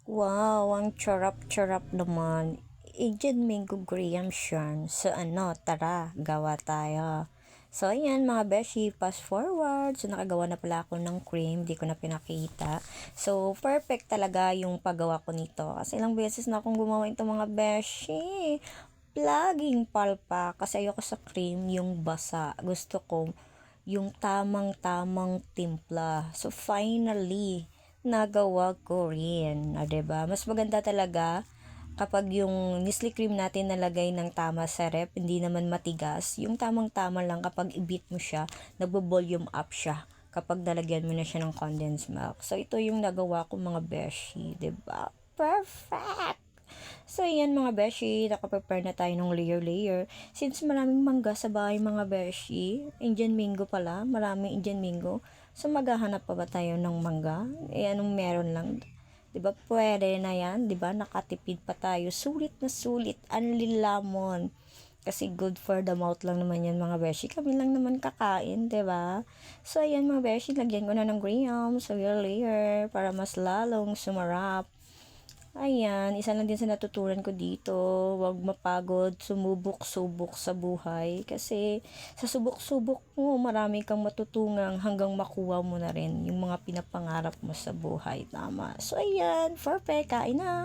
Wow, ang charap-charap naman. Agent Mango Graham Shan. So tara, gawa tayo. So ayan mga beshi, fast forward. So nakagawa na pala ako ng cream, di ko na pinakita. So perfect talaga yung paggawa ko nito. Kasi ilang beses na akong gumawa ito mga beshi. Laging palpa kasi ayoko sa cream yung basa. Gusto ko yung tamang-tamang timpla. So finally, nagawa ko rin. O, diba? Mas maganda talaga kapag yung Nestle cream natin nalagay ng tama sa rep, hindi naman matigas. Yung tamang-tama lang kapag i-beat mo siya, nagbo-volume up siya kapag nalagyan mo na siya ng condensed milk. So, ito yung nagawa ko mga beshi, 'di ba? Perfect! So, ayan mga beshi, nakaprepare na tayo ng layer-layer. Since maraming mangga sa bahay mga beshi, Indian mango pala, maraming Indian mango. So, maghahanap pa ba tayo ng mangga? Eh, anong meron lang? 'Di ba pwede na yan? 'Di ba nakatipid pa tayo. Sulit na sulit, only lemon. Kasi good for the mouth lang naman yan mga beshi. Kami lang naman kakain, 'di ba? So, ayan mga beshi, lagyan ko na ng graham sa layer para mas lalong sumarap. Ayan, isa lang din sa natutunan ko dito, huwag mapagod, sumubok-subok sa buhay. Kasi sa subok-subok mo, marami kang matutungang hanggang makuha mo na rin yung mga pinapangarap mo sa buhay. Tama. So, ayan, perfect, kain na!